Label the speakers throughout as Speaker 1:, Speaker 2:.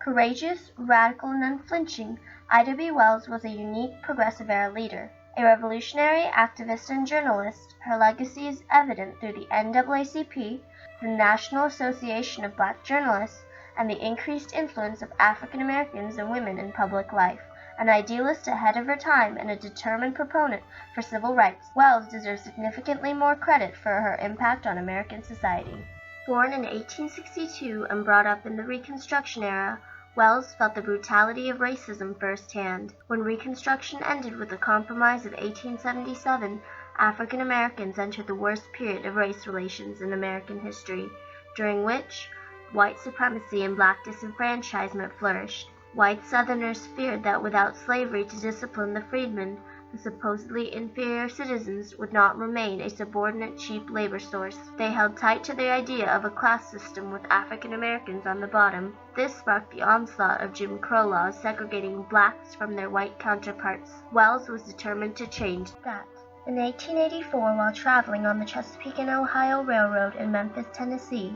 Speaker 1: Courageous, radical, and unflinching, Ida B. Wells was a unique Progressive-era leader. A revolutionary, activist, and journalist, her legacy is evident through the NAACP, the National Association of Black Journalists, and the increased influence of African Americans and women in public life. An idealist ahead of her time and a determined proponent for civil rights, Wells deserves significantly more credit for her impact on American society. Born in 1862 and brought up in the Reconstruction era, Wells felt the brutality of racism firsthand. When Reconstruction ended with the Compromise of 1877, African Americans entered the worst period of race relations in American history, during which white supremacy and black disenfranchisement flourished. White Southerners feared that without slavery to discipline the freedmen, the supposedly inferior citizens would not remain a subordinate cheap labor source. They held tight to the idea of a class system with African Americans on the bottom. This sparked the onslaught of Jim Crow laws segregating blacks from their white counterparts. Wells was determined to change that. In 1884, while traveling on the Chesapeake and Ohio Railroad in Memphis, Tennessee,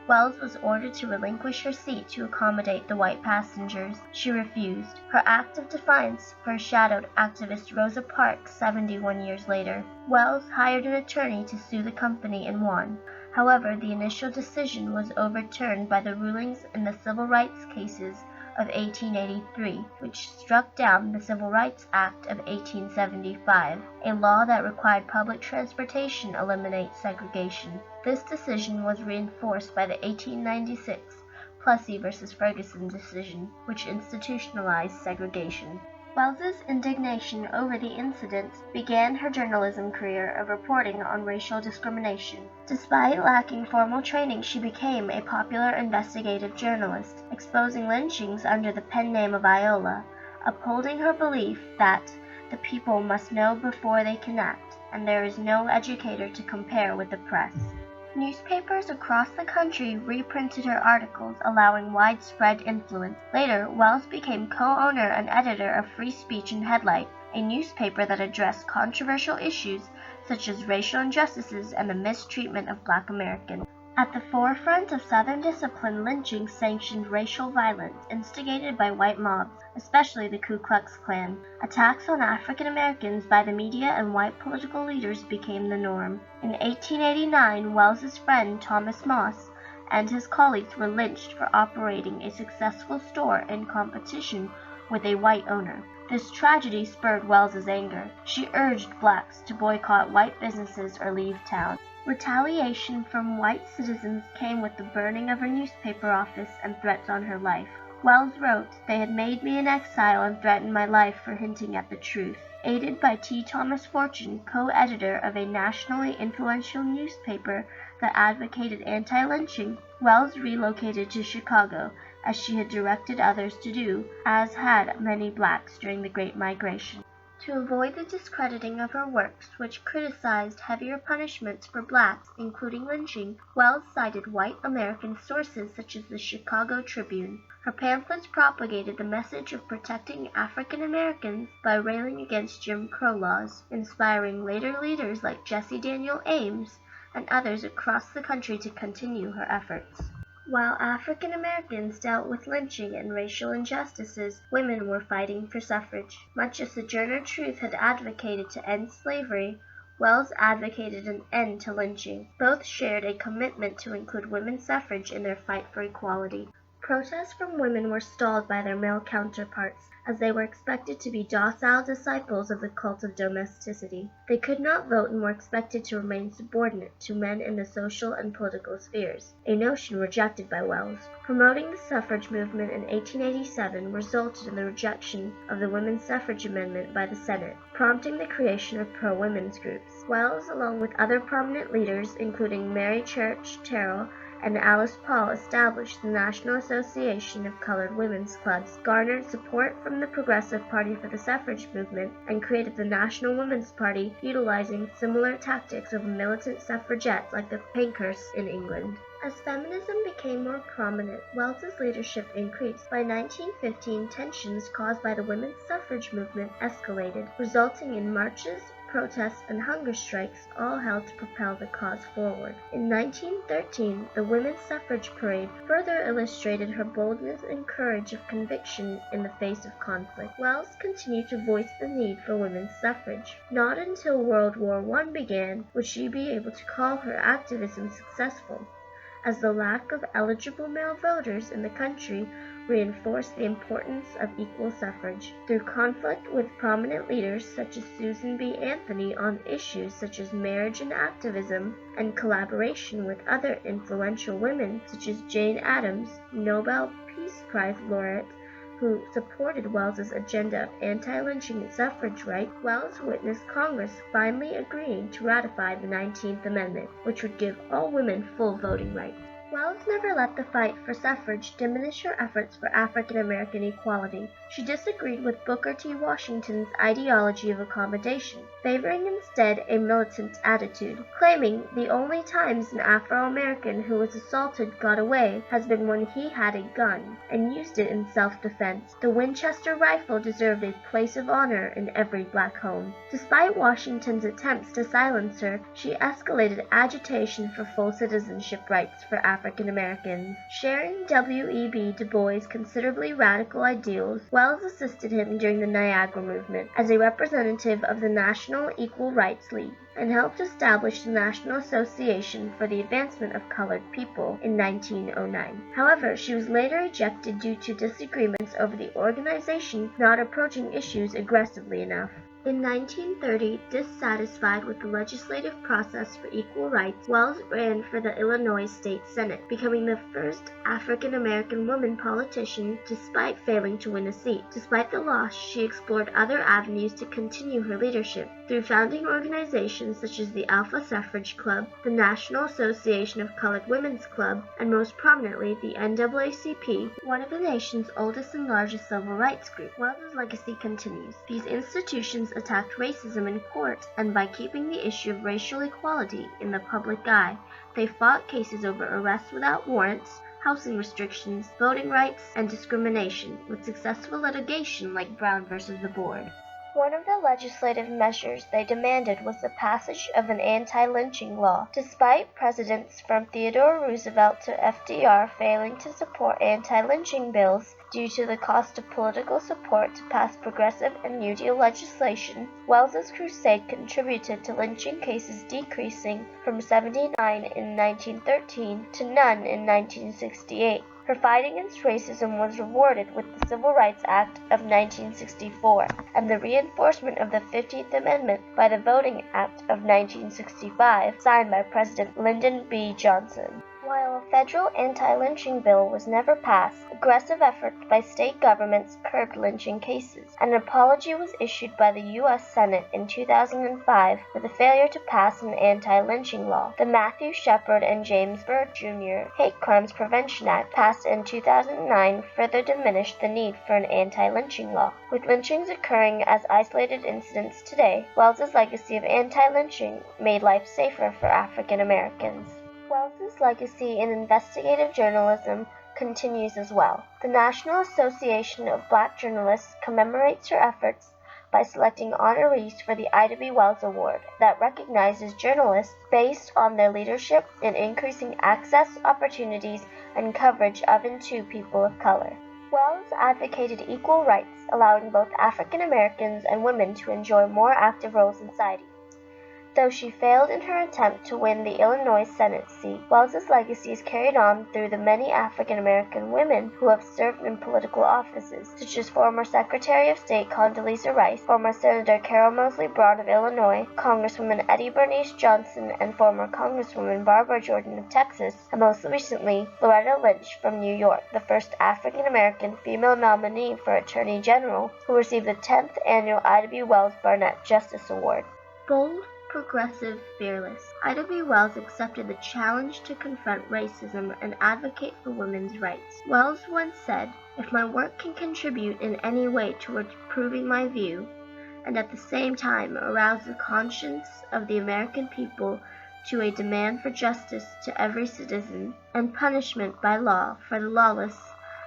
Speaker 1: Wells was ordered to relinquish her seat to accommodate the white passengers. She refused. Her act of defiance foreshadowed activist Rosa Parks 71 years later. Wells hired an attorney to sue the company and won. However, the initial decision was overturned by the rulings in the civil rights cases of 1883, which struck down the Civil Rights Act of 1875, a law that required public transportation eliminate segregation. This decision was reinforced by the 1896 Plessy v. Ferguson decision, which institutionalized segregation. Wells's indignation over the incident began her journalism career of reporting on racial discrimination. Despite lacking formal training, she became a popular investigative journalist, exposing lynchings under the pen name of Iola, upholding her belief that the people must know before they can act, and there is no educator to compare with the press. Newspapers across the country reprinted her articles, allowing widespread influence. Later, Wells became co-owner and editor of Free Speech and Headlight, a newspaper that addressed controversial issues such as racial injustices and the mistreatment of Black Americans. At the forefront of Southern discipline, lynching sanctioned racial violence instigated by white mobs, especially the Ku Klux Klan. Attacks on African Americans by the media and white political leaders became the norm. In 1889, Wells's friend Thomas Moss and his colleagues were lynched for operating a successful store in competition with a white owner. This tragedy spurred Wells's anger. She urged blacks to boycott white businesses or leave town. Retaliation from white citizens came with the burning of her newspaper office and threats on her life. Wells wrote, "They had made me an exile and threatened my life for hinting at the truth." Aided by T. Thomas Fortune, co-editor of a nationally influential newspaper that advocated anti-lynching, Wells relocated to Chicago, as she had directed others to do, as had many blacks during the Great Migration. To avoid the discrediting of her works, which criticized heavier punishments for blacks, including lynching, Wells cited white American sources such as the Chicago Tribune. Her pamphlets propagated the message of protecting African Americans by railing against Jim Crow laws, inspiring later leaders like Jesse Daniel Ames and others across the country to continue her efforts. While African Americans dealt with lynching and racial injustices, women were fighting for suffrage. Much as Sojourner Truth had advocated to end slavery, Wells advocated an end to lynching. Both shared a commitment to include women's suffrage in their fight for equality. Protests from women were stalled by their male counterparts, as they were expected to be docile disciples of the cult of domesticity. They could not vote and were expected to remain subordinate to men in the social and political spheres, a notion rejected by Wells. Promoting the suffrage movement in 1887 resulted in the rejection of the women's suffrage amendment by the Senate, prompting the creation of pro-women's groups. Wells, along with other prominent leaders, including Mary Church Terrell and Alice Paul, established the National Association of Colored Women's Clubs, garnered support from the Progressive Party for the suffrage movement, and created the National Women's Party, utilizing similar tactics of militant suffragettes like the Pankhursts in England. As feminism became more prominent, Wells's leadership increased. By 1915, tensions caused by the women's suffrage movement escalated, resulting in marches, protests, and hunger strikes all helped to propel the cause forward. In 1913, the Women's Suffrage Parade further illustrated her boldness and courage of conviction in the face of conflict. Wells continued to voice the need for women's suffrage. Not until World War I began would she be able to call her activism successful, as the lack of eligible male voters in the country reinforced the importance of equal suffrage. Through conflict with prominent leaders such as Susan B. Anthony on issues such as marriage and activism, and collaboration with other influential women such as Jane Addams, Nobel Peace Prize laureate, who supported Wells's agenda of anti-lynching and suffrage rights, Wells witnessed Congress finally agreeing to ratify the 19th Amendment, which would give all women full voting rights. Wells never let the fight for suffrage diminish her efforts for African American equality. She disagreed with Booker T. Washington's ideology of accommodation, favoring instead a militant attitude, claiming the only times an Afro-American who was assaulted got away has been when he had a gun and used it in self-defense. The Winchester rifle deserved a place of honor in every black home. Despite Washington's attempts to silence her, she escalated agitation for full citizenship rights for African Americans. Sharing W.E.B. Du Bois' considerably radical ideals, Wells assisted him during the Niagara Movement as a representative of the National Equal Rights League, and helped establish the National Association for the Advancement of Colored People in 1909. However, she was later ejected due to disagreements over the organization not approaching issues aggressively enough. In 1930, dissatisfied with the legislative process for equal rights, Wells ran for the Illinois State Senate, becoming the first African-American woman politician despite failing to win a seat. Despite the loss, she explored other avenues to continue her leadership. Through founding organizations such as the Alpha Suffrage Club, the National Association of Colored Women's Club, and most prominently the NAACP, one of the nation's oldest and largest civil rights groups. Wells's legacy continues. These institutions attacked racism in court, and by keeping the issue of racial equality in the public eye, they fought cases over arrests without warrants, housing restrictions, voting rights, and discrimination, with successful litigation like Brown versus the Board. One of the legislative measures they demanded was the passage of an anti-lynching law. Despite presidents from Theodore Roosevelt to FDR failing to support anti-lynching bills due to the cost of political support to pass progressive and New Deal legislation, Wells's crusade contributed to lynching cases decreasing from 79 in 1913 to none in 1968. Her fight against racism was rewarded with the Civil Rights Act of 1964 and the reinforcement of the 15th Amendment by the Voting Act of 1965, signed by President Lyndon B. Johnson. While a federal anti-lynching bill was never passed, aggressive efforts by state governments curbed lynching cases. An apology was issued by the U.S. Senate in 2005 for the failure to pass an anti-lynching law. The Matthew Shepard and James Byrd Jr. Hate Crimes Prevention Act, passed in 2009, further diminished the need for an anti-lynching law. With lynchings occurring as isolated incidents today, Wells's legacy of anti-lynching made life safer for African Americans. Wells's legacy in investigative journalism continues as well. The National Association of Black Journalists commemorates her efforts by selecting honorees for the Ida B. Wells Award that recognizes journalists based on their leadership in increasing access, opportunities, and coverage of and to people of color. Wells advocated equal rights, allowing both African Americans and women to enjoy more active roles in society. Though she failed in her attempt to win the Illinois Senate seat, Wells's legacy is carried on through the many African American women who have served in political offices, such as former Secretary of State Condoleezza Rice, former Senator Carol Moseley Braun of Illinois, Congresswoman Eddie Bernice Johnson, and former Congresswoman Barbara Jordan of Texas, and most recently Loretta Lynch from New York, the first African American female nominee for Attorney General, who received the 10th annual Ida B. Wells Barnett Justice Award. Bold, progressive, fearless, Ida B. Wells accepted the challenge to confront racism and advocate for women's rights. Wells once said, "If my work can contribute in any way towards proving my view, and at the same time arouse the conscience of the American people to a demand for justice to every citizen, and punishment by law for the lawless,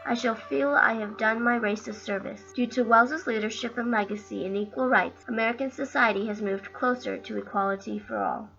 Speaker 1: I shall feel I have done my race a service. Due to Wells's leadership and legacy in equal rights, American society has moved closer to equality for all.